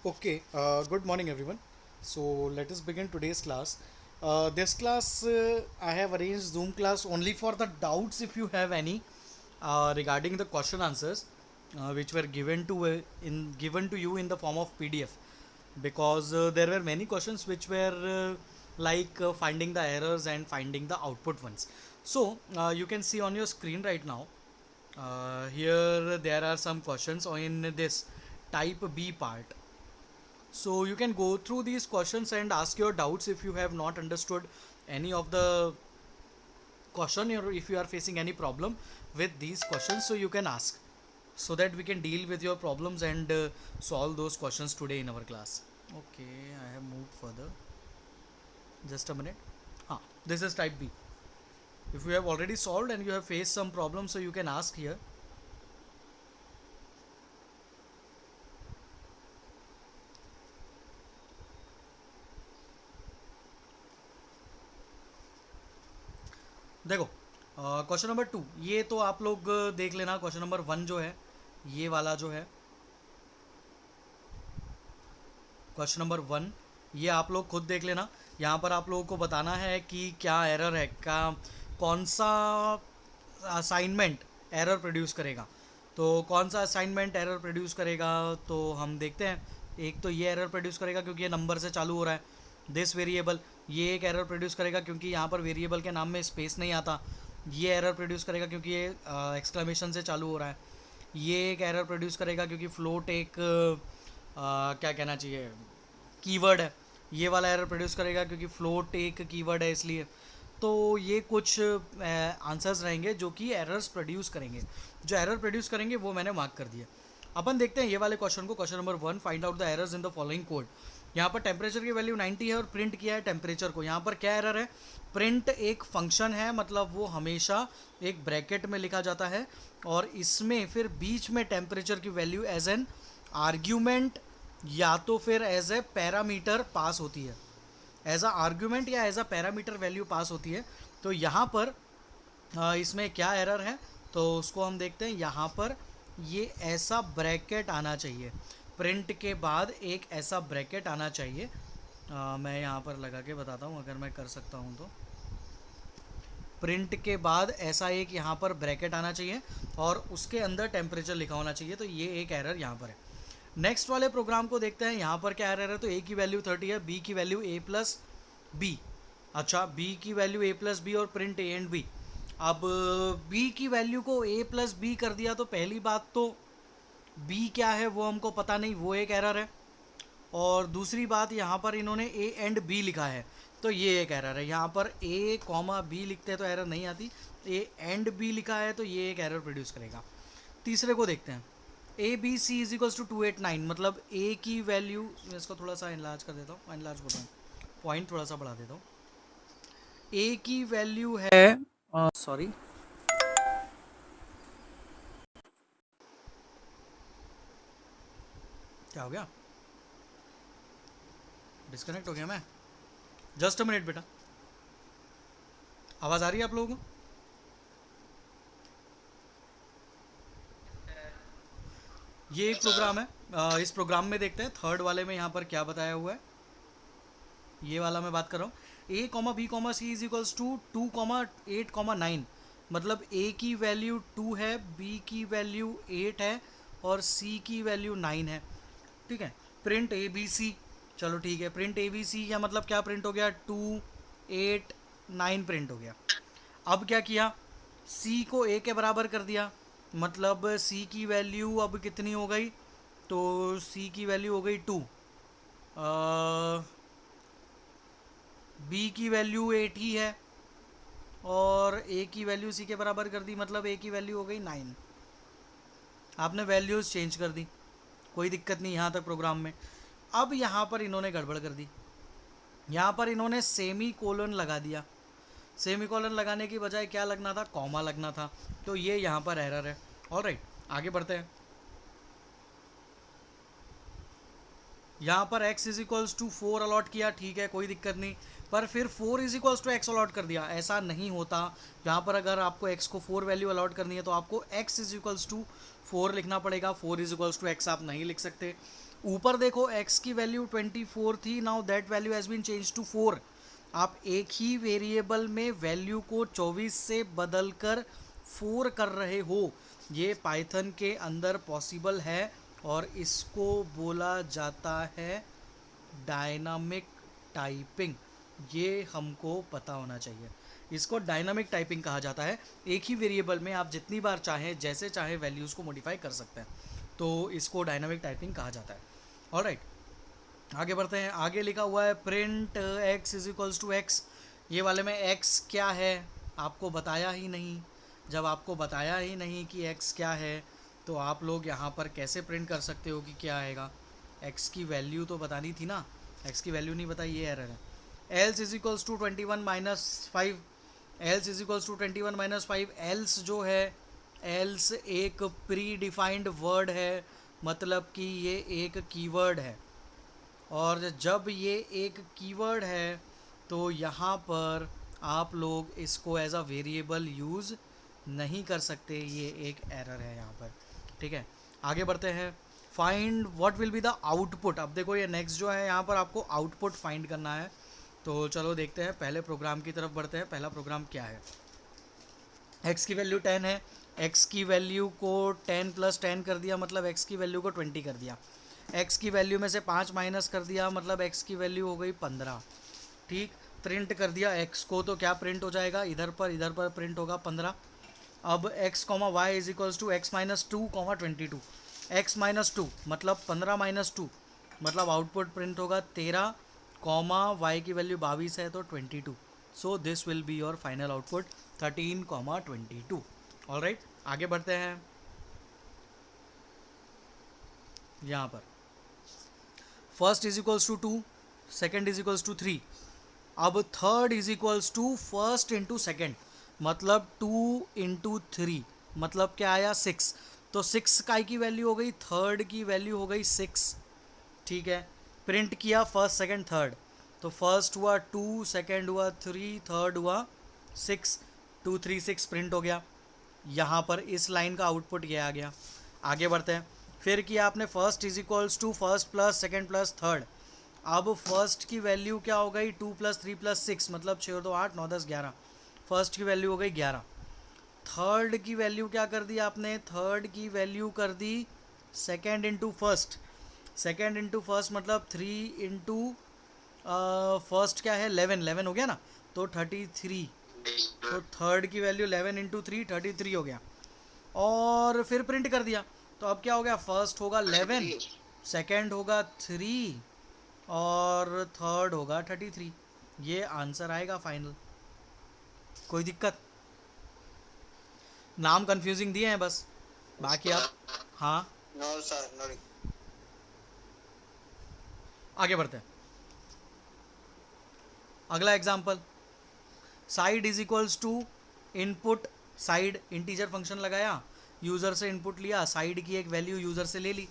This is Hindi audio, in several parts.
Okay, good morning everyone. So let us begin today's class. This class I have arranged Zoom class only for the doubts if you have any regarding the question answers which were given to you in the form of PDF because there were many questions which were finding the errors and finding the output ones. So you can see on your screen right now. Here there are some questions in this type B part, so you can go through these questions and ask your doubts if you have not understood any of the question, or if you are facing any problem with these questions, so you can ask so that we can deal with your problems and solve those questions today in our class. Okay, I have moved further. Just a minute. This is type B. If you have already solved and you have faced some problems, so you can ask here. देखो, क्वेश्चन नंबर 2 ये तो आप लोग देख लेना. क्वेश्चन नंबर 1 जो है, ये वाला जो है क्वेश्चन नंबर 1, ये आप लोग खुद देख लेना. यहाँ पर आप लोगों को बताना है कि क्या एरर है, क्या कौन सा असाइनमेंट एरर प्रोड्यूस करेगा. तो कौन सा असाइनमेंट एरर प्रोड्यूस करेगा, तो हम देखते हैं. एक तो ये एरर प्रोड्यूस करेगा क्योंकि ये नंबर से चालू हो रहा है. दिस वेरिएबल, ये एक एरर प्रोड्यूस करेगा क्योंकि यहाँ पर वेरिएबल के नाम में स्पेस नहीं आता. ये एरर प्रोड्यूस करेगा क्योंकि ये एक्सक्लेमेशन से चालू हो रहा है. ये एक एरर प्रोड्यूस करेगा क्योंकि फ्लोट एक क्या कहना चाहिए, कीवर्ड है. ये वाला एरर प्रोड्यूस करेगा क्योंकि फ्लोट एक कीवर्ड है इसलिए. तो ये कुछ आंसर्स रहेंगे जो कि एरर्स प्रोड्यूस करेंगे. जो एरर प्रोड्यूस करेंगे वो मैंने मार्क कर दिया. अपन देखते हैं ये वाले क्वेश्चन को. Question number 1, find out the errors in the following code. यहाँ पर टेम्परेचर की वैल्यू 90 है और प्रिंट किया है टेम्परेचर को. यहाँ पर क्या एरर है, प्रिंट एक फंक्शन है, मतलब वो हमेशा एक ब्रैकेट में लिखा जाता है और इसमें फिर बीच में टेम्परेचर की वैल्यू एज एन आर्ग्यूमेंट या तो फिर एज ए पैरामीटर पास होती है. एज अ आर्ग्यूमेंट या एज अ पैरामीटर वैल्यू पास होती है. तो यहाँ पर इसमें क्या एरर है, तो उसको हम देखते हैं. यहाँ पर ये ऐसा ब्रैकेट आना चाहिए, प्रिंट के बाद एक ऐसा ब्रैकेट आना चाहिए. मैं यहाँ पर लगा के बताता हूँ अगर मैं कर सकता हूँ तो. प्रिंट के बाद ऐसा एक यहाँ पर ब्रैकेट आना चाहिए और उसके अंदर टेम्परेचर लिखा होना चाहिए. तो ये एक एरर यहाँ पर है. नेक्स्ट वाले प्रोग्राम को देखते हैं. यहाँ पर क्या एरर है, तो ए की वैल्यू 30 है, बी की वैल्यू ए प्लस बी. अच्छा, बी की वैल्यू ए प्लस बी और प्रिंट ए एंड बी. अब बी की वैल्यू को ए प्लस बी कर दिया, तो पहली बात तो बी क्या है वो हमको पता नहीं, वो एक एरर है. और दूसरी बात, यहाँ पर इन्होंने ए एंड बी लिखा है, तो ये एक एरर है. यहाँ पर ए कॉमा बी लिखते हैं तो एरर नहीं आती. ए एंड बी लिखा है तो ये एक एरर प्रोड्यूस करेगा. तीसरे को देखते हैं. A B C is equals to 289, मतलब ए की वैल्यू, मैं इसको थोड़ा सा इनलार्ज कर देता हूँ, इनलार्ज बोल रहा हूँ, पॉइंट थोड़ा सा बढ़ा देता हूँ. ए की वैल्यू है, सॉरी, क्या हो गया, डिस्कनेक्ट हो गया मैं. जस्ट अ मिनट बेटा, आवाज़ आ रही है आप लोगों को? ये एक प्रोग्राम है. इस प्रोग्राम में देखते हैं थर्ड वाले में यहाँ पर क्या बताया हुआ है. ये वाला मैं बात कर रहा हूँ. A comma B comma C is equals to 2,8,9, मतलब ए की वैल्यू 2 है, बी की वैल्यू 8 है और सी की वैल्यू 9 है. ठीक है. प्रिंट ए बी सी, चलो ठीक है. प्रिंट ए बी सी या मतलब क्या प्रिंट हो गया, 2, 8, 9 प्रिंट हो गया. अब क्या किया, सी को ए के बराबर कर दिया, मतलब सी की वैल्यू अब कितनी हो गई, तो सी की वैल्यू हो गई 2. बी की वैल्यू 8 ही है और ए की वैल्यू सी के बराबर कर दी, मतलब ए की वैल्यू हो गई 9. आपने वैल्यूज़ चेंज कर दी, कोई दिक्कत नहीं यहाँ तक प्रोग्राम में. अब यहाँ पर इन्होंने गड़बड़ कर दी. यहाँ पर इन्होंने सेमी कोलन लगा दिया. सेमी कॉलन लगाने की बजाय क्या लगना था, कॉमा लगना था. तो ये यहाँ पर एरर है. ऑलराइट, आगे बढ़ते हैं. यहाँ पर x is equals to 4 allot किया, ठीक है, कोई दिक्कत नहीं. पर फिर 4 is equals to x allot कर दिया, ऐसा नहीं होता. यहाँ पर अगर आपको x को 4 वैल्यू अलॉट करनी है तो आपको x इज इक्वल्स टू 4 लिखना पड़ेगा. 4 इज इक्वल्स टू एक्स आप नहीं लिख सकते. ऊपर देखो x की वैल्यू 24 थी, now that value has been change to 4। आप एक ही वेरिएबल में वैल्यू को 24 से बदल कर 4 कर रहे हो। ये पाइथन के अंदर पॉसिबल है और इसको बोला जाता है डायनामिक टाइपिंग। ये हमको पता होना चाहिए। इसको डायनामिक टाइपिंग कहा जाता है। एक ही वेरिएबल में आप जितनी बार चाहें, जैसे चाहें वैल्यूज़ को मॉडिफाई कर सकते हैं, तो इसको डायनामिक टाइपिंग कहा जाता है। ऑलराइट, आगे बढ़ते हैं। आगे लिखा हुआ है print x is equals to x. ये वाले में x क्या है आपको बताया ही नहीं। जब आपको बताया ही नहीं कि x क्या है, तो आप लोग यहाँ पर कैसे प्रिंट कर सकते हो कि क्या आएगा। x की वैल्यू तो बतानी थी ना, x की वैल्यू नहीं बताई, ये एरर है। Else is equals to 21 minus 5, else is equals to 21 minus 5। Else जो है, एल्स एक प्री डिफाइंड वर्ड है, मतलब कि ये एक कीवर्ड है। और जब ये एक कीवर्ड है तो यहाँ पर आप लोग इसको एज अ वेरिएबल यूज़ नहीं कर सकते। ये एक एरर है यहाँ पर, ठीक है। आगे बढ़ते हैं। Find what will be the output. अब देखो ये नेक्स्ट जो है, यहाँ पर आपको आउटपुट फाइंड करना है। तो चलो देखते हैं, पहले प्रोग्राम की तरफ बढ़ते हैं। पहला प्रोग्राम क्या है। x की वैल्यू 10 है, x की वैल्यू को 10 प्लस 10 कर दिया, मतलब x की वैल्यू को 20 कर दिया। x की वैल्यू में से 5 माइनस कर दिया, मतलब x की वैल्यू हो गई 15। ठीक, प्रिंट कर दिया x को, तो क्या प्रिंट हो जाएगा, इधर पर प्रिंट होगा 15। अब x comma y is equals to x minus 2 comma 22। X minus 2 मतलब 15 माइनस 2, मतलब आउटपुट प्रिंट होगा 13 कॉमा वाई की वैल्यू 22 है तो 22। So this will be your final output 13 comma 22। Alright, आगे बढ़ते हैं। यहाँ पर first is equals to 2, second is equals to 3। अब third is equals to first into second, मतलब 2 इंटू 3, मतलब क्या आया 6। तो 6 काय की वैल्यू हो गई, थर्ड की वैल्यू हो गई 6। ठीक है, प्रिंट किया फर्स्ट सेकेंड थर्ड, तो फर्स्ट हुआ 2, सेकेंड हुआ 3, थर्ड हुआ 6। 2 3 6 प्रिंट हो गया। यहाँ पर इस लाइन का आउटपुट ये आ गया। आगे बढ़ते हैं। फिर किया आपने first is equals to first plus second plus third. अब फर्स्ट की वैल्यू क्या हो गई, 2 प्लस 3 प्लस 6, मतलब 6 2 8 9 10 11। फर्स्ट की वैल्यू हो गई 11। थर्ड की वैल्यू क्या कर दी आपने, थर्ड की वैल्यू कर the second into first. Second into first मतलब 3 इंटू फर्स्ट क्या है 11, 11 हो गया ना, तो 33। तो थर्ड की वैल्यू 11 इंटू 3 33 हो गया। और फिर प्रिंट कर दिया, तो अब क्या हो गया, फर्स्ट होगा 11, सेकेंड होगा 3 और थर्ड होगा 33। ये आंसर आएगा फाइनल। कोई दिक्कत, नाम कंफ्यूजिंग दिए हैं बस, बाकी आप हाँ। No sir, no. आगे बढ़ते हैं। अगला example, side is equals to input side, integer function लगाया, यूज़र से इनपुट लिया, साइड की एक वैल्यू यूज़र से ले ली।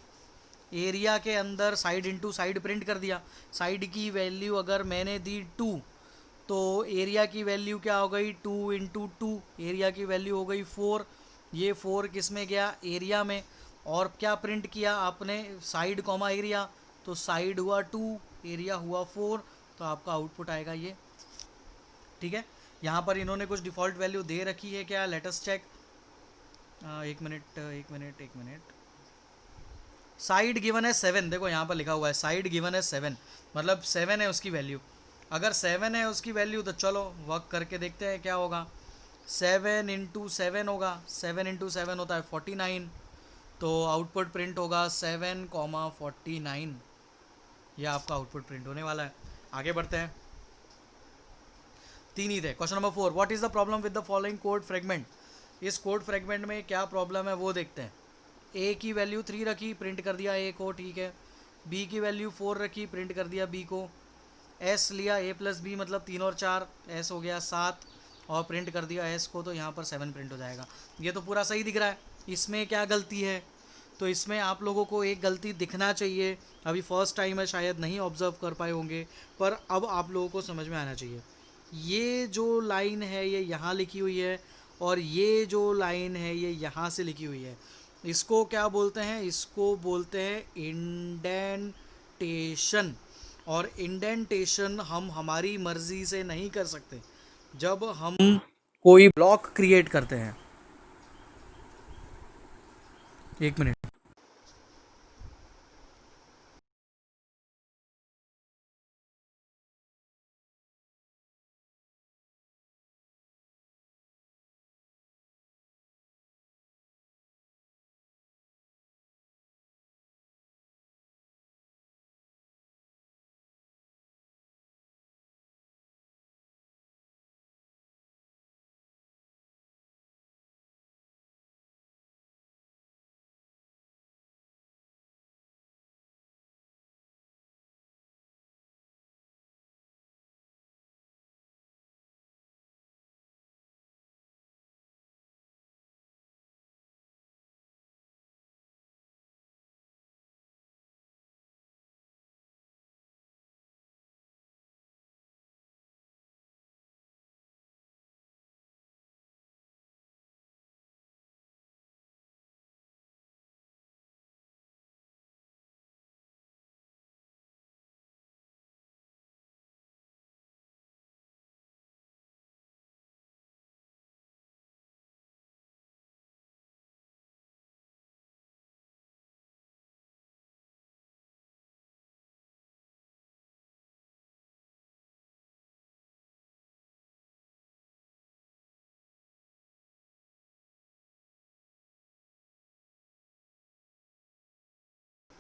एरिया के अंदर साइड इंटू साइड प्रिंट कर दिया। साइड की वैल्यू अगर मैंने दी 2, तो एरिया की वैल्यू क्या हो गई, 2 इंटू 2, एरिया की वैल्यू हो गई 4। ये 4 किस में गया, एरिया में। और क्या प्रिंट किया आपने, साइड कॉमा एरिया, तो साइड हुआ 2, एरिया हुआ 4, तो आपका आउटपुट आएगा ये। ठीक है, यहाँ पर इन्होंने कुछ डिफ़ॉल्ट वैल्यू दे रखी है क्या, लेट अस चेक। एक मिनट। साइड गिवन है 7, देखो यहाँ पर लिखा हुआ है साइड गिवन है 7, मतलब 7 है उसकी वैल्यू। अगर 7 है उसकी वैल्यू, तो चलो वर्क करके देखते हैं क्या होगा। 7 इंटू 7 होगा, 7 इंटू 7 होता है 49, तो आउटपुट प्रिंट होगा 7 कॉमा 49। यह आपका आउटपुट प्रिंट होने वाला है। आगे बढ़ते हैं। 3 ही थे। Question number 4, what is the problem with the following code fragment. इस कोड फ्रेगमेंट में क्या प्रॉब्लम है वो देखते हैं। ए की वैल्यू 3 रखी, प्रिंट कर दिया ए को, ठीक है। बी की वैल्यू 4 रखी, प्रिंट कर दिया बी को। एस लिया, ए प्लस बी मतलब 3 और 4, एस हो गया 7, और प्रिंट कर दिया एस को, तो यहाँ पर 7 प्रिंट हो जाएगा। ये तो पूरा सही दिख रहा है। इसमें क्या गलती है, तो इसमें आप लोगों को एक गलती दिखना चाहिए। अभी फर्स्ट टाइम है, शायद नहीं ऑब्जर्व कर पाए होंगे, पर अब आप लोगों को समझ में आना चाहिए। ये जो लाइन है ये यहाँ लिखी हुई है, और ये जो लाइन है ये यहाँ से लिखी हुई है। इसको क्या बोलते हैं, इसको बोलते हैं इंडेंटेशन। और इंडेंटेशन हम हमारी मर्जी से नहीं कर सकते। जब हम कोई ब्लॉक क्रिएट करते हैं, एक मिनट।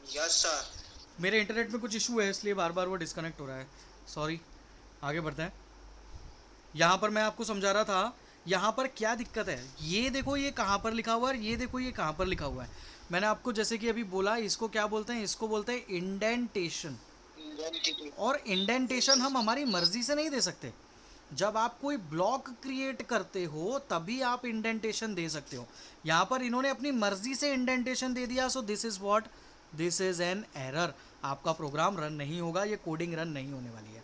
Yes sir. मेरे इंटरनेट में कुछ इशू है, इसलिए बार बार वो डिस्कनेक्ट हो रहा है। सॉरी। आगे बढ़ते हैं। यहाँ पर मैं आपको समझा रहा था, यहाँ पर क्या दिक्कत है। ये देखो ये कहाँ पर लिखा हुआ है, ये देखो ये कहाँ पर लिखा हुआ है। मैंने आपको जैसे कि अभी बोला, इसको क्या बोलते हैं, इसको बोलते हैं इंडेंटेशन। और इंडेंटेशन हम हमारी मर्जी से नहीं दे सकते। जब आप कोई ब्लॉक क्रिएट करते हो तभी आप इंडेंटेशन दे सकते हो। यहाँ पर इन्होंने अपनी मर्जी से इंडेंटेशन दे दिया, सो this is what, this is an error. आपका प्रोग्राम रन नहीं होगा, ये कोडिंग रन नहीं होने वाली है।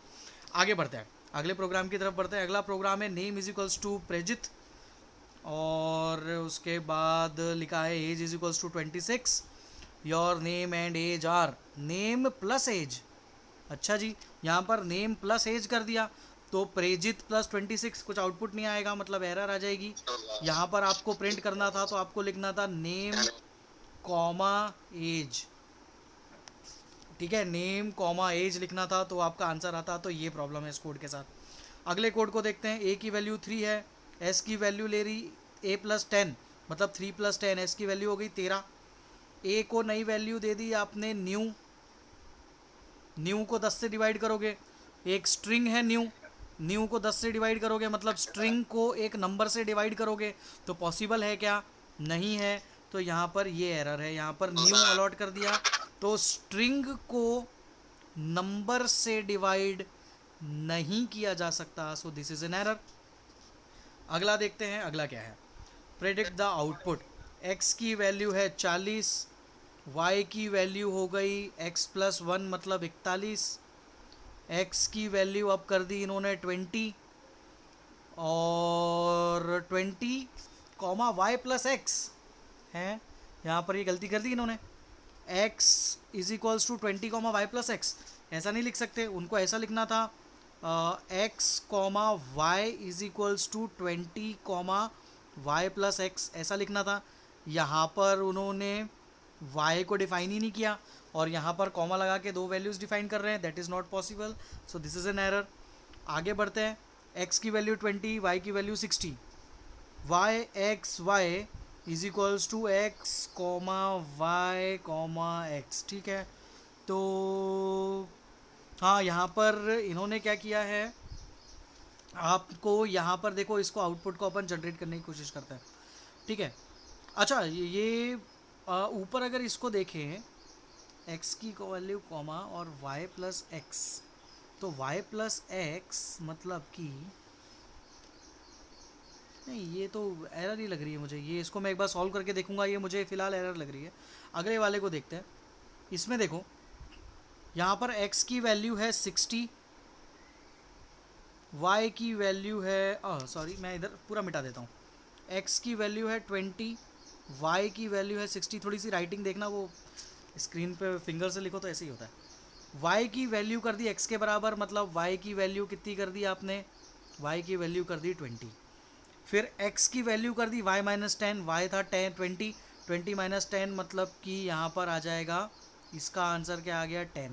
आगे बढ़ते हैं, अगले प्रोग्राम की तरफ बढ़ते हैं। अगला प्रोग्राम है name is equals to Prajit, और उसके बाद लिखा है age is equals to 26। Your name and age are, name plus age. अच्छा जी, यहाँ पर नेम प्लस एज कर दिया तो प्रेजित प्लस 26, कुछ आउटपुट नहीं आएगा, मतलब एरर आ जाएगी। यहाँ पर आपको प्रिंट करना था तो आपको लिखना था नेम कॉमा एज। ठीक है, नेम कॉमा एज लिखना था तो आपका आंसर आता। तो ये प्रॉब्लम है इस कोड के साथ। अगले कोड को देखते हैं। ए की वैल्यू 3 है, एस की वैल्यू ले रही ए प्लस 10, मतलब 3 प्लस 10, एस की वैल्यू हो गई 13। ए को नई वैल्यू दे दी आपने न्यू, न्यू को 10 से डिवाइड करोगे, एक स्ट्रिंग है न्यू, न्यू को 10 से डिवाइड करोगे मतलब स्ट्रिंग को एक नंबर से डिवाइड करोगे, तो पॉसिबल है क्या, नहीं है। तो यहाँ पर ये एरर है, यहाँ पर न्यू अलॉट कर दिया तो स्ट्रिंग को नंबर से डिवाइड नहीं किया जा सकता, so this is an error. अगला देखते हैं, अगला क्या है, प्रेडिक्ट द आउटपुट। एक्स की वैल्यू है 40, वाई की वैल्यू हो गई एक्स प्लस 1 मतलब 41, एक्स की वैल्यू अब कर दी इन्होंने 20, और 20 कॉमा वाई प्लस एक्स है, यहाँ पर ये गलती कर दी इन्होंने। X is equals to 20 comma y plus x, ऐसा नहीं लिख सकते, उनको ऐसा लिखना था x comma y is equals to 20 comma y plus x, ऐसा लिखना था। यहाँ पर उन्होंने y को डिफाइन ही नहीं किया और यहाँ पर कॉमा लगा के दो वैल्यूज़ डिफाइन कर रहे हैं, that is not possible, so this is an error. आगे बढ़ते हैं। x की वैल्यू 20, y की value 60, y x y is equals to x comma y comma x. ठीक है, तो हाँ, यहाँ पर इन्होंने क्या किया है, आपको यहाँ पर देखो, इसको आउटपुट को अपन जनरेट करने की कोशिश करते हैं। ठीक है, अच्छा ये ऊपर अगर इसको देखें, x की वैल्यू कॉमा और y प्लस एक्स, तो y प्लस एक्स मतलब कि नहीं, ये तो एरर ही लग रही है मुझे। ये इसको मैं एक बार सॉल्व करके देखूंगा, ये मुझे फ़िलहाल एरर लग रही है। अगले वाले को देखते हैं। इसमें देखो, यहाँ पर x की वैल्यू है 60, y की वैल्यू है सॉरी मैं इधर पूरा मिटा देता हूँ। x की वैल्यू है 20, y की वैल्यू है 60, थोड़ी सी राइटिंग देखना, वो स्क्रीन पे फिंगर से लिखो तो ऐसे ही होता है। y की वैल्यू कर दी x के बराबर, मतलब y की वैल्यू कितनी कर दी आपने, y की वैल्यू कर दी 20। फिर x की वैल्यू कर दी y माइनस 10, y था 10 20, 20 माइनस 10 मतलब कि यहाँ पर आ जाएगा, इसका आंसर क्या आ गया 10।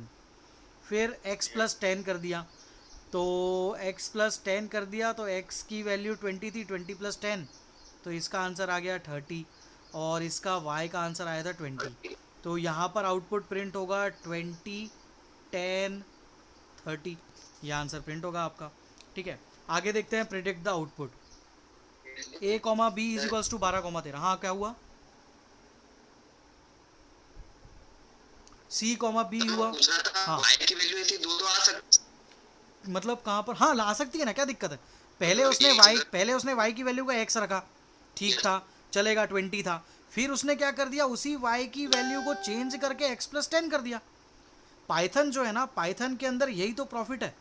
फिर x प्लस 10 कर दिया, तो x प्लस 10 कर दिया तो x की वैल्यू 20 थी, 20 प्लस 10 तो इसका आंसर आ गया 30, और इसका y का आंसर आया था 20। तो यहाँ पर आउटपुट प्रिंट होगा 20 10 30, ये आंसर प्रिंट होगा आपका। ठीक है, आगे देखते हैं predict the output. a comma b is equals to 12,13। हाँ क्या हुआ, c कॉमा बी तो हुआ। पूछ रहा था हाँ y की वैल्यू ऐसी दो तो आ सकती, मतलब कहाँ पर, हाँ ला सकती है ना, क्या दिक्कत है। पहले उसने y की वैल्यू का x रखा, ठीक था, चलेगा 20 था। फिर उसने क्या कर दिया, उसी y की वैल्यू को चेंज करके x प्लस 10 कर दिया। पाइथन जो है ना, पाइथन के अंदर यही तो प्रॉफिट है।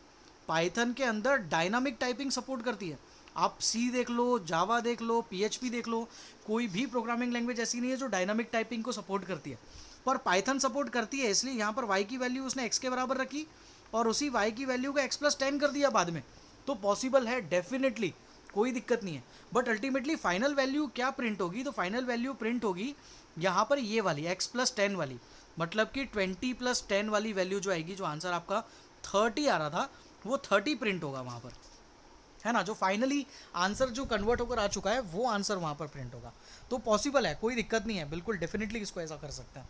पाइथन के अंदर डायनामिक टाइपिंग सपोर्ट करती है। आप सी देख लो, जावा देख लो, पीएचपी देख लो, कोई भी प्रोग्रामिंग लैंग्वेज ऐसी नहीं है जो डायनामिक टाइपिंग को सपोर्ट करती है, पर पाइथन सपोर्ट करती है। इसलिए यहाँ पर y की वैल्यू उसने x के बराबर रखी और उसी y की वैल्यू को x प्लस 10 कर दिया बाद में, तो पॉसिबल है डेफिनेटली, कोई दिक्कत नहीं है। बट अल्टीमेटली फाइनल वैल्यू क्या प्रिंट होगी, तो फाइनल वैल्यू प्रिंट होगी यहाँ पर ये वाली x प्लस 10 वाली, मतलब कि 20 प्लस 10 वाली वैल्यू जो आएगी, जो आंसर आपका 30 आ रहा था वो 30 प्रिंट होगा वहाँ पर, है ना। जो फाइनली आंसर जो कन्वर्ट होकर आ चुका है वो आंसर वहाँ पर प्रिंट होगा। तो पॉसिबल है, कोई दिक्कत नहीं है, बिल्कुल डेफिनेटली इसको ऐसा कर सकते हैं।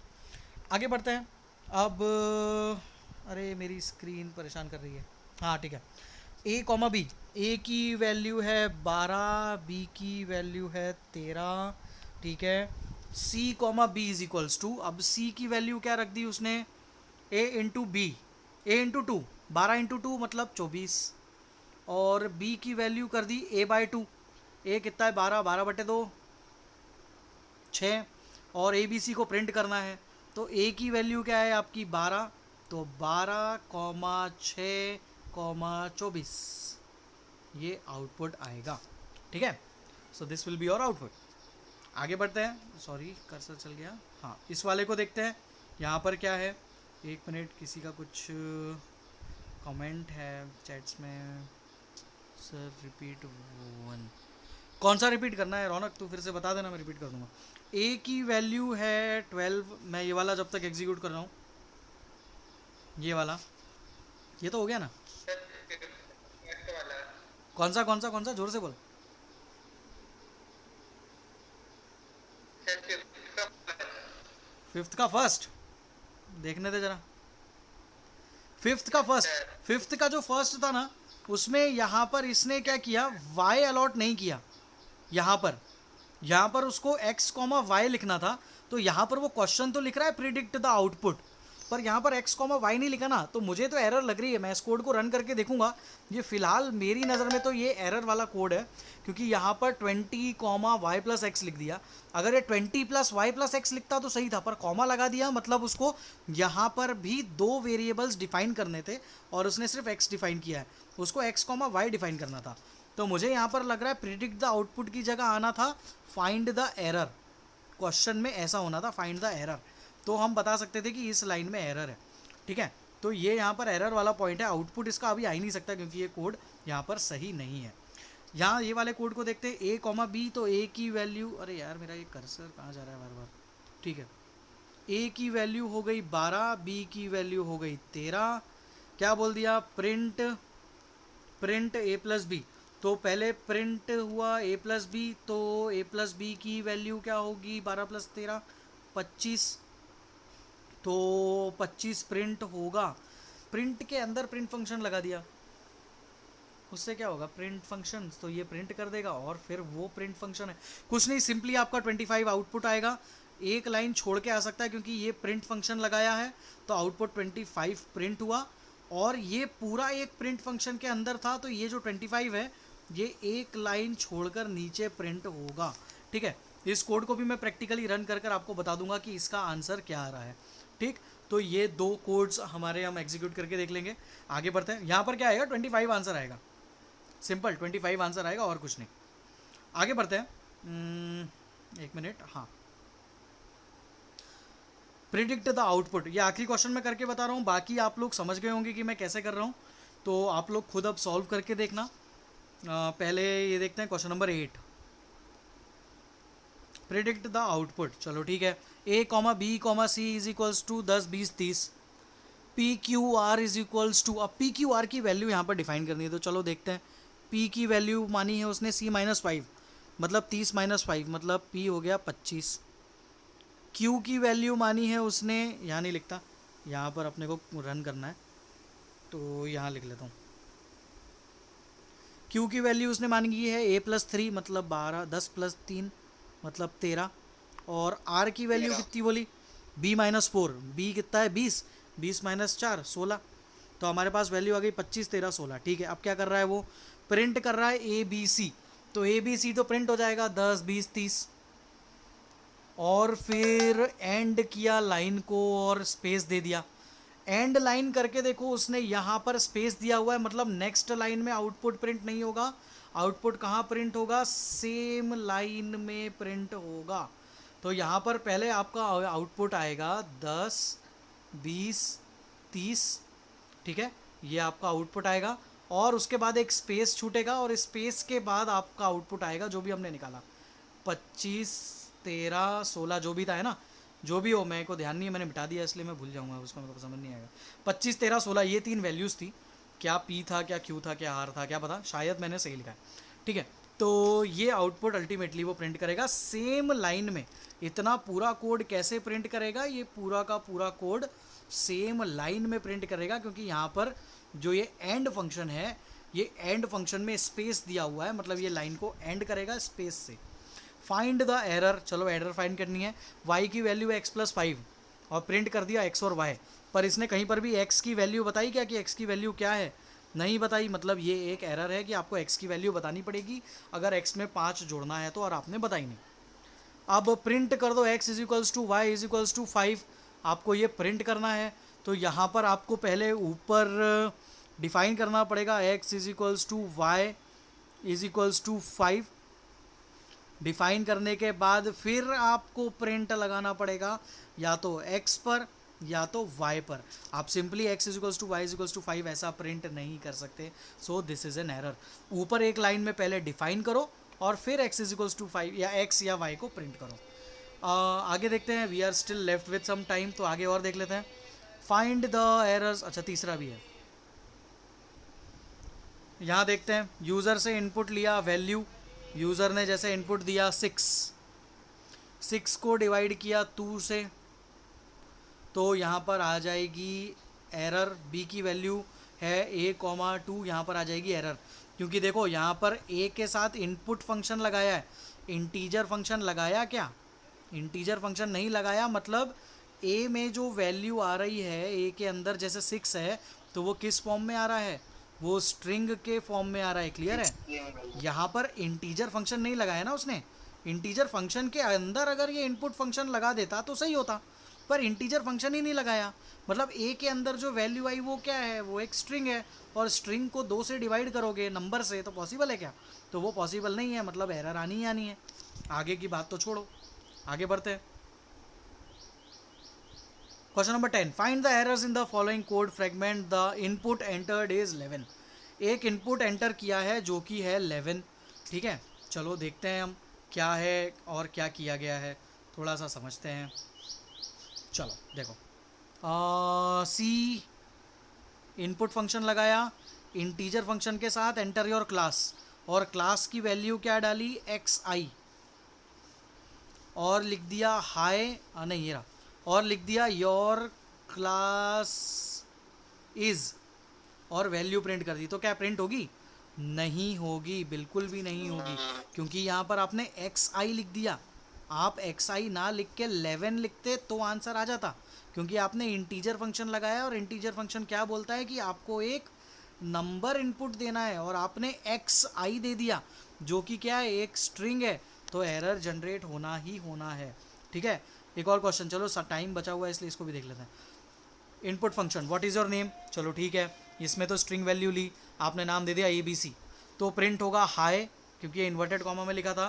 आगे बढ़ते हैं अब। अरे मेरी स्क्रीन परेशान कर रही है। हाँ ठीक है, a कॉमा बी, ए की वैल्यू है 12, बी की वैल्यू है 13, ठीक है। c comma b is equals to, अब c की वैल्यू क्या रख दी उसने, a into b, a into two, 12 into two मतलब 24, और b की वैल्यू कर दी a बाई टू, a कितना है 12, 12/2 6, और ए बी सी को प्रिंट करना है तो a की वैल्यू क्या है आपकी 12, तो 12,6,24 ये आउटपुट आएगा। ठीक है, सो this will be your output. आगे बढ़ते हैं, सॉरी कर्सर चल गया। हाँ इस वाले को देखते हैं, यहाँ पर क्या है, एक मिनट, किसी का कुछ कमेंट है चैट्स में, सर रिपीट वन, कौन सा रिपीट करना है रौनक, तू फिर से बता देना, मैं रिपीट कर दूंगा। ए की वैल्यू है 12, मैं ये वाला जब तक एग्जीक्यूट कर रहा हूँ, ये वाला, ये तो हो गया ना। कौन सा जोर से बोल। फिफ्थ का फर्स्ट, देखने दे जरा। फिफ्थ का जो फर्स्ट था ना, उसमें यहाँ पर इसने क्या किया, वाई अलॉट नहीं किया। यहाँ पर उसको x कॉमा वाई लिखना था, तो यहाँ पर वो क्वेश्चन तो लिख रहा है प्रिडिक्ट द आउटपुट, पर यहाँ पर x कॉमा वाई नहीं लिखा ना, तो मुझे तो एरर लग रही है। मैं इस कोड को रन करके देखूंगा, ये फिलहाल मेरी नज़र में तो ये एरर वाला कोड है, क्योंकि यहाँ पर 20 कॉमा वाई प्लस एक्स लिख दिया। अगर ये 20 प्लस वाई प्लस एक्स लिखता तो सही था, पर कॉमा लगा दिया, मतलब उसको यहाँ पर भी दो वेरिएबल्स डिफाइन करने थे और उसने सिर्फ x डिफाइन किया है, उसको x कॉमा वाई डिफाइन करना था। तो मुझे यहाँ पर लग रहा है प्रिडिक्ट द आउटपुट की जगह आना था फाइंड द एरर, क्वेश्चन में ऐसा होना था फाइंड द एरर, तो हम बता सकते थे कि इस लाइन में एरर है। ठीक है, तो ये यहाँ पर एरर वाला पॉइंट है, आउटपुट इसका अभी आ ही नहीं सकता क्योंकि ये कोड यहाँ पर सही नहीं है। यहाँ ये वाले कोड को देखते हैं, ए कॉमा बी, तो ए की वैल्यू, अरे यार मेरा ये कर्सर कहाँ जा रहा है बार बार। ठीक है, ए की वैल्यू हो गई 12, बी की वैल्यू हो गई 13, क्या बोल दिया, प्रिंट ए प्लस बी, तो पहले प्रिंट हुआ ए प्लस बी, तो ए प्लस बी की वैल्यू क्या होगी, 12 प्लस 13 25, तो 25 प्रिंट होगा। प्रिंट के अंदर प्रिंट फंक्शन लगा दिया, उससे क्या होगा, प्रिंट फंक्शन, तो ये प्रिंट कर देगा और फिर वो प्रिंट फंक्शन है, कुछ नहीं, सिंपली आपका 25 आउटपुट आएगा। एक लाइन छोड़ के आ सकता है क्योंकि ये प्रिंट फंक्शन लगाया है, तो आउटपुट 25 प्रिंट हुआ, और ये पूरा एक प्रिंट फंक्शन के अंदर था, तो ये जो 25 है ये एक लाइन छोड़कर नीचे प्रिंट होगा। ठीक है, इस कोड को भी मैं प्रैक्टिकली रन कर कर आपको बता दूंगा कि इसका आंसर क्या आ रहा है। ठीक, तो ये दो कोड्स हमारे हम एग्जीक्यूट करके देख लेंगे। आगे बढ़ते हैं, यहाँ पर क्या आएगा, 25 आंसर आएगा, सिंपल 25 आंसर आएगा और कुछ नहीं। आगे बढ़ते हैं, एक मिनट, हाँ प्रिडिक्ट द आउटपुट, ये आखिरी क्वेश्चन मैं करके बता रहा हूँ, बाकी आप लोग समझ गए होंगे कि मैं कैसे कर रहा हूँ, तो आप लोग खुद अब सॉल्व करके देखना। पहले ये देखते हैं question number 8, predict the output. चलो ठीक है, A comma B comma C is equals to 10 20 30, P Q R is equals to, अब पी क्यू आर की वैल्यू यहाँ पर डिफाइन करनी है, तो चलो देखते हैं। पी की वैल्यू मानी है उसने सी -5, मतलब 30 -5 मतलब पी हो गया 25। क्यू की वैल्यू मानी है उसने, यहाँ नहीं लिखता, यहाँ पर अपने को रन करना है, तो यहाँ लिख लेता हूँ। क्यू की वैल्यू उसने मानी है a+3 मतलब 12, 10 + 3 मतलब 13, और आर की वैल्यू कितनी बोली, b-4, बी कितना है 20, 20 - 4 16, तो हमारे पास वैल्यू आ गई 25 13 16। ठीक है, अब क्या कर रहा है वो, प्रिंट कर रहा है ए बी सी, तो ए बी सी तो प्रिंट हो जाएगा 10 20 30, और फिर एंड किया लाइन को और स्पेस दे दिया। एंड लाइन करके देखो उसने यहाँ पर स्पेस दिया हुआ है, मतलब नेक्स्ट लाइन में आउटपुट प्रिंट नहीं होगा। आउटपुट कहाँ प्रिंट होगा, सेम लाइन में प्रिंट होगा। तो यहाँ पर पहले आपका आउटपुट आएगा 10 20 30, ठीक है, ये आपका आउटपुट आएगा, और उसके बाद एक स्पेस छूटेगा, और स्पेस के बाद आपका आउटपुट आएगा जो भी हमने निकाला, 25 13 16 जो भी था, है ना, जो भी हो, मेरे को ध्यान नहीं है, मैंने मिटा दिया इसलिए मैं भूल जाऊंगा, उसको मेरे को समझ नहीं आएगा। 25 13 16 ये 3 वैल्यूज़ थी, क्या पी था क्या क्यू था क्या आर था क्या पता, शायद मैंने सही लिखा है। ठीक है, तो ये आउटपुट अल्टीमेटली वो प्रिंट करेगा सेम लाइन में। इतना पूरा कोड कैसे प्रिंट करेगा, ये पूरा का पूरा कोड सेम लाइन में प्रिंट करेगा, क्योंकि यहाँ पर जो ये एंड फंक्शन है, ये एंड फंक्शन में स्पेस दिया हुआ है, मतलब ये लाइन को एंड करेगा स्पेस से। फाइंड द एरर, चलो एरर फाइंड करनी है। y की वैल्यू है x+5 और प्रिंट कर दिया x और y, पर इसने कहीं पर भी x की वैल्यू बताई क्या कि x की वैल्यू क्या है, नहीं बताई, मतलब ये एक एरर है कि आपको x की वैल्यू बतानी पड़ेगी अगर x में 5 जोड़ना है तो, और आपने बताई नहीं। अब प्रिंट कर दो x = y = 5, आपको ये प्रिंट करना है, तो यहाँ पर आपको पहले ऊपर डिफाइन करना पड़ेगा x = y = 5, डिफाइन करने के बाद फिर आपको प्रिंट लगाना पड़ेगा या तो x पर या तो y पर। आप सिंपली x = y = 5 ऐसा प्रिंट नहीं कर सकते, सो दिस इज़ एन एरर। ऊपर एक लाइन में पहले डिफाइन करो और फिर x = 5 या x या y को प्रिंट करो। आगे देखते हैं, we are still left with some time, तो आगे और देख लेते हैं। फाइंड द एरर्स, अच्छा तीसरा भी है, यहाँ देखते हैं। यूज़र से इनपुट लिया वैल्यू, यूज़र ने जैसे इनपुट दिया 6 को डिवाइड किया 2 से, तो यहाँ पर आ जाएगी एरर। b की वैल्यू है a,2, यहाँ पर आ जाएगी एरर, क्योंकि देखो यहाँ पर a के साथ इनपुट फंक्शन लगाया है, इंटीजर फंक्शन लगाया क्या, इंटीजर फंक्शन नहीं लगाया, मतलब a में जो वैल्यू आ रही है a के अंदर जैसे 6 है, तो वो किस फॉर्म में आ रहा है, वो स्ट्रिंग के फॉर्म में आ रहा है, क्लियर है। यहाँ पर इंटीजर फंक्शन नहीं लगाया ना उसने, इंटीजर फंक्शन के अंदर अगर ये इनपुट फंक्शन लगा देता तो सही होता, पर इंटीजर फंक्शन ही नहीं लगाया, मतलब a के अंदर जो वैल्यू आई वो क्या है, वो एक स्ट्रिंग है, और स्ट्रिंग को 2 से डिवाइड करोगे नंबर से तो पॉसिबल है क्या, तो वो पॉसिबल नहीं है, मतलब एरर आनी ही आनी है। आगे की बात तो छोड़ो, आगे बढ़ते हैं। Question number 10, find the errors in the following code fragment, the input entered is 11। एक इनपुट एंटर किया है जो कि है 11, ठीक है। चलो देखते हैं हम क्या है और क्या किया गया है, थोड़ा सा समझते हैं। चलो देखो, सी इनपुट फंक्शन लगाया इंटीजर फंक्शन के साथ, एंटर योर क्लास, और क्लास की वैल्यू क्या डाली xi, और लिख दिया हाई, नहीं ये रहा, और लिख दिया योर क्लास इज़, और वैल्यू प्रिंट कर दी, तो क्या प्रिंट होगी, नहीं होगी, बिल्कुल भी नहीं होगी, क्योंकि यहाँ पर आपने xi लिख दिया। आप xi ना लिख के 11 लिखते तो आंसर आ जाता, क्योंकि आपने इंटीजर फंक्शन लगाया, और इंटीजर फंक्शन क्या बोलता है कि आपको एक नंबर इनपुट देना है, और आपने xi दे दिया जो कि क्या है, एक स्ट्रिंग है, तो एरर जनरेट होना ही होना है, ठीक है। एक और क्वेश्चन, चलो टाइम बचा हुआ है इसलिए इसको भी देख लेते हैं। Input function what is your name, चलो ठीक है, इसमें तो स्ट्रिंग वैल्यू ली, आपने नाम दे दिया ABC, तो प्रिंट होगा हाई, क्योंकि ये इन्वर्टेड कॉमा में लिखा था,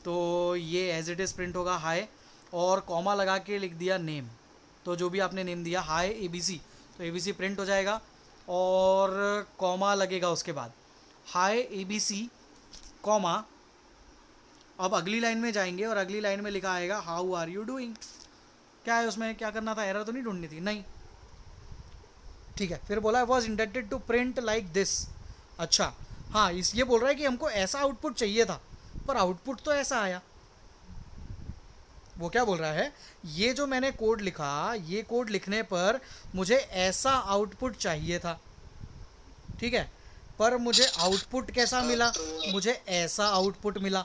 तो ये एज इट इज़ प्रिंट होगा हाई, और कॉमा लगा के लिख दिया नेम, तो जो भी आपने नेम दिया हाई ABC, तो ABC प्रिंट हो जाएगा और कॉमा लगेगा उसके बाद, हाई ABC कॉमा। अब अगली लाइन में जाएंगे और अगली लाइन में लिखा आएगा हाउ आर यू डूइंग। क्या है उसमें, क्या करना था, एरर तो नहीं ढूंढनी थी, नहीं, ठीक है। फिर बोला was intended to print like this. अच्छा, हाँ, इस ये बोल रहा है कि हमको ऐसा आउटपुट चाहिए था, पर आउटपुट तो ऐसा आया। वो क्या बोल रहा है, ये जो मैंने कोड लिखा, ये कोड लिखने पर मुझे ऐसा आउटपुट चाहिए था, ठीक है, पर मुझे आउटपुट कैसा मिला, तो मुझे ऐसा आउटपुट मिला।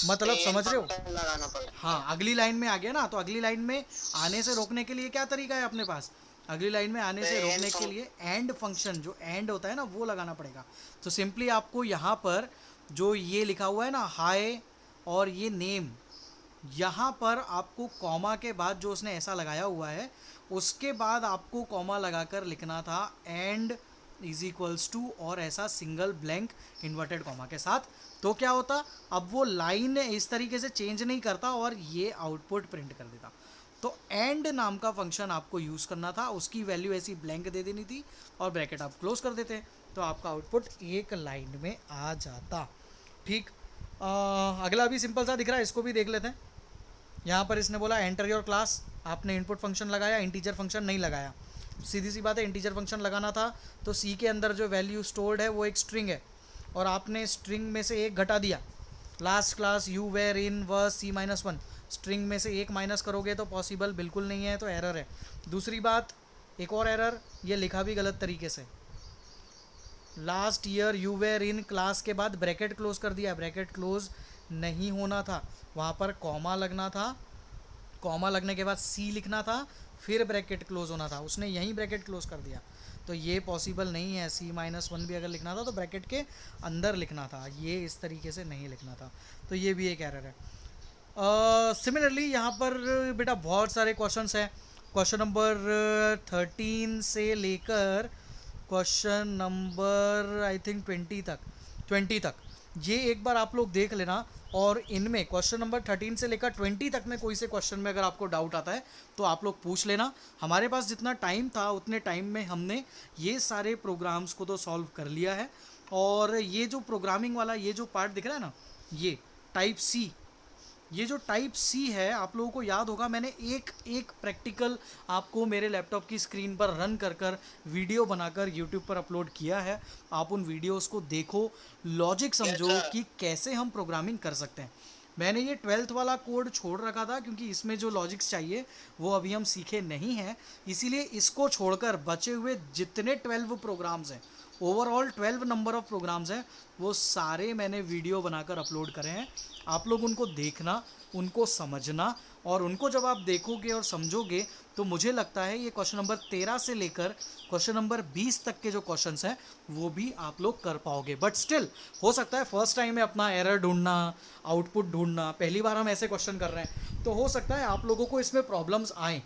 मतलब समझ रहे हो? फंक्शन लगाना पड़ेगा। हाँ, अगली लाइन में आ गया ना, तो अगली लाइन में आने से रोकने के लिए क्या तरीका है अपने पास, अगली लाइन में आने से रोकने के लिए एंड फंक्शन, जो एंड होता है ना, वो लगाना पड़ेगा। तो सिंपली आपको यहाँ पर जो ये लिखा हुआ है ना हाई और ये नेम, यहाँ पर आपको कॉमा के बाद जो उसने ऐसा लगाया हुआ है, उसके बाद आपको कॉमा लगाकर लिखना था एंड इज इक्वल्स टू और ऐसा सिंगल ब्लैंक इन्वर्टेड कॉमा के साथ। तो क्या होता, अब वो लाइन इस तरीके से चेंज नहीं करता और ये आउटपुट प्रिंट कर देता। तो एंड नाम का फंक्शन आपको यूज़ करना था, उसकी वैल्यू ऐसी ब्लैंक दे देनी थी और ब्रैकेट आप क्लोज कर देते, तो आपका आउटपुट एक लाइन में आ जाता। ठीक, अगला भी सिंपल सा दिख रहा है, इसको भी देख लेते हैं। यहाँ पर इसने बोला एंटर योर क्लास, आपने इनपुट फंक्शन लगाया, इंटीजर फंक्शन नहीं लगाया। सीधी सी बात है, इंटीजर फंक्शन लगाना था तो सी के अंदर जो वैल्यू स्टोर्ड है वो एक स्ट्रिंग है और आपने स्ट्रिंग में से एक घटा दिया। लास्ट क्लास यू वेर इन व C-1, स्ट्रिंग में से एक माइनस करोगे तो पॉसिबल बिल्कुल नहीं है, तो एरर है। दूसरी बात, एक और एरर, ये लिखा भी गलत तरीके से, last year you were in class के बाद ब्रैकेट क्लोज कर दिया, ब्रैकेट क्लोज नहीं होना था, वहाँ पर कॉमा लगना था, कॉमा लगने के बाद सी लिखना था, फिर ब्रैकेट क्लोज होना था, उसने यहीं ब्रैकेट क्लोज कर दिया, तो ये पॉसिबल नहीं है। C-1 भी अगर लिखना था तो ब्रैकेट के अंदर लिखना था, ये इस तरीके से नहीं लिखना था, तो ये भी एक एरर है। सिमिलरली यहाँ पर बेटा बहुत सारे क्वेश्चंस हैं, क्वेश्चन नंबर 13 से लेकर क्वेश्चन नंबर आई थिंक 20 तक ये एक बार आप लोग देख लेना। और इनमें क्वेश्चन नंबर 13 से लेकर 20 तक में कोई से क्वेश्चन में अगर आपको डाउट आता है तो आप लोग पूछ लेना। हमारे पास जितना टाइम था उतने टाइम में हमने ये सारे प्रोग्राम्स को तो सॉल्व कर लिया है। और ये जो प्रोग्रामिंग वाला ये जो पार्ट दिख रहा है ना, ये टाइप सी, ये जो टाइप सी है, आप लोगों को याद होगा मैंने एक एक प्रैक्टिकल आपको मेरे लैपटॉप की स्क्रीन पर रन कर कर वीडियो बनाकर यूट्यूब पर अपलोड किया है। आप उन वीडियोस को देखो, लॉजिक समझो कि कैसे हम प्रोग्रामिंग कर सकते हैं। मैंने ये 12th वाला कोड छोड़ रखा था क्योंकि इसमें जो लॉजिक्स चाहिए वो अभी हम सीखे नहीं हैं, इसीलिए इसको छोड़कर बचे हुए जितने 12 प्रोग्राम्स हैं, ओवरऑल 12 नंबर ऑफ प्रोग्राम्स हैं, वो सारे मैंने वीडियो बनाकर अपलोड करे हैं। आप लोग उनको देखना, उनको समझना, और उनको जब आप देखोगे और समझोगे तो मुझे लगता है ये क्वेश्चन नंबर 13 से लेकर क्वेश्चन नंबर 20 तक के जो क्वेश्चंस हैं वो भी आप लोग कर पाओगे। बट स्टिल हो सकता है फर्स्ट टाइम में अपना एरर ढूंढना, आउटपुट ढूंढना, पहली बार हम ऐसे क्वेश्चन कर रहे हैं तो हो सकता है आप लोगों को इसमें प्रॉब्लम्स आएँ,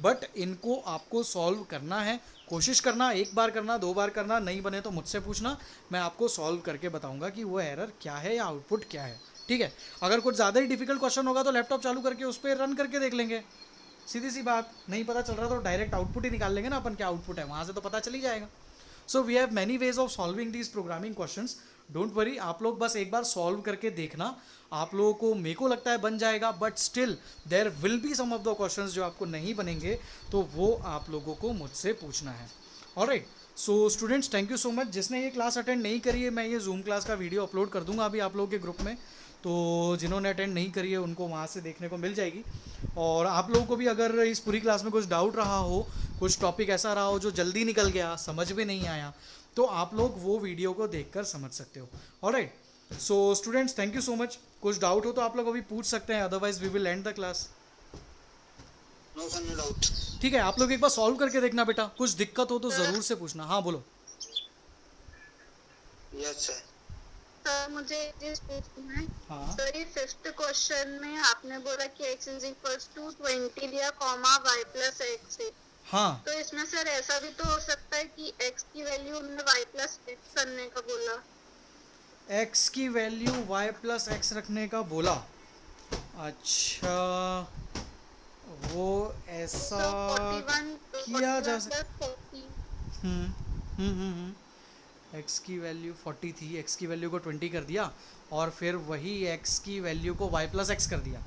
बट इनको आपको सॉल्व करना है, कोशिश करना, एक बार करना, 2 बार करना, नहीं बने तो मुझसे पूछना, मैं आपको सॉल्व करके बताऊंगा कि वो एरर क्या है या आउटपुट क्या है। ठीक है, अगर कुछ ज़्यादा ही डिफिकल्ट क्वेश्चन होगा तो लैपटॉप चालू करके उस पर रन करके देख लेंगे, सीधी सी बात। नहीं पता चल रहा तो डायरेक्ट आउटपुट ही निकाल लेंगे ना अपन, क्या आउटपुट है वहाँ से तो पता चल ही जाएगा। So we have many ways of solving these programming questions, don't worry, आप लोग बस एक बार सॉल्व करके देखना, आप लोगों को, मेरे को लगता है बन जाएगा, but still there will be some of the questions जो आपको नहीं बनेंगे, तो वो आप लोगों को मुझसे पूछना है। Alright, so students thank you so much. जिसने ये क्लास अटेंड नहीं करी है, मैं ये जूम क्लास का वीडियो अपलोड कर दूंगा अभी आप लोगों के ग्रुप में, तो जिन्होंने अटेंड नहीं करी है उनको वहाँ से देखने को मिल जाएगी। और आप लोगों को भी अगर इस पूरी क्लास में कुछ डाउट रहा हो, कुछ टॉपिक ऐसा रहा हो जो जल्दी निकल गया, समझ में नहीं आया, तो आप लोग वो वीडियो को देखकर समझ सकते हो। Alright, so students thank you so much. कुछ डाउट हो तो आप लोग अभी पूछ सकते हैं, otherwise we will end the class. No sir, no doubt. ठीक है, आप लोग एक बार सॉल्व करके देखना बेटा, कुछ दिक्कत हो तो ज़रूर से पूछना। हाँ बोलो। Yes sir. सर मुझे एक चीज पूछना है। हाँ। सर ये 5th क्वेश्चन में आपने बोला कि x इज इक्वल्स टू 20 दिया कॉमा y प्लस एक्स है, हाँ, तो इसमें सर ऐसा भी तो हो सकता है कि x की वैल्यू उन्होंने y प्लस एक्स करने का बोला। x की वैल्यू y प्लस एक्स रखने का बोला, अच्छा वो ऐसा So 41 किया जा plus 40. एक्स की वैल्यू 40 थी, एक्स की वैल्यू को 20 कर दिया और फिर वही एक्स की वैल्यू को वाई प्लस एक्स कर दिया,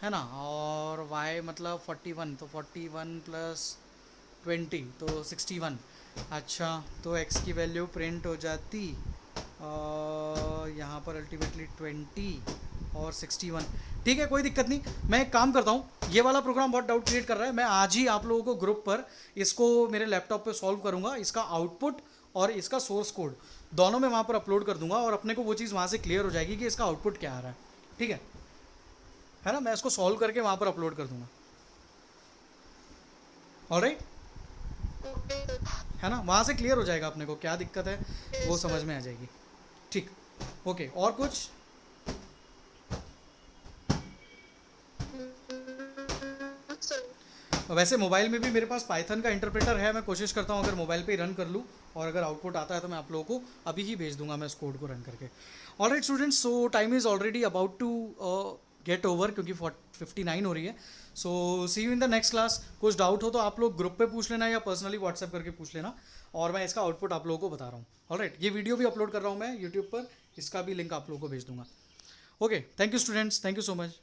है ना। और वाई मतलब 41, तो 41 प्लस 20 तो 61। अच्छा, तो एक्स की वैल्यू प्रिंट हो जाती यहाँ पर अल्टीमेटली 20 और 61। ठीक है, कोई दिक्कत नहीं। मैं एक काम करता हूँ, ये वाला प्रोग्राम बहुत डाउट क्रिएट कर रहा है, मैं आज ही आप लोगों को ग्रुप पर इसको मेरे लैपटॉप पे सॉल्व करूँगा, इसका आउटपुट और इसका सोर्स कोड दोनों मैं वहाँ पर अपलोड कर दूंगा और अपने को वो चीज़ वहाँ से क्लियर हो जाएगी कि इसका आउटपुट क्या आ रहा है। ठीक है ना, मैं इसको सॉल्व करके वहाँ पर अपलोड कर दूंगा। Alright, Okay, sir. है ना, वहाँ से क्लियर हो जाएगा अपने को क्या दिक्कत है, वो Yes, समझ sir. में आ जाएगी। ठीक, ओके, और कुछ? Sir. वैसे मोबाइल में भी मेरे पास पाइथन का इंटरप्रेटर है, मैं कोशिश करता हूँ अगर मोबाइल पे ही रन कर लूँ और अगर आउटपुट आता है तो मैं आप लोगों को अभी ही भेज दूंगा मैं इस कोड को रन करके। Alright students, so time is already about to get over क्योंकि 59 हो रही है। So see you in the next class. कुछ डाउट हो तो आप लोग ग्रुप पे पूछ लेना या पर्सनली व्हाट्सएप करके पूछ लेना और मैं इसका आउटपुट आप लोगों को बता रहा हूँ। ऑलराइट, ये वीडियो भी अपलोड कर रहा हूँ मैं यूट्यूब पर, इसका भी लिंक आप लोगों को भेज दूंगा। Okay, thank you students, thank you so much.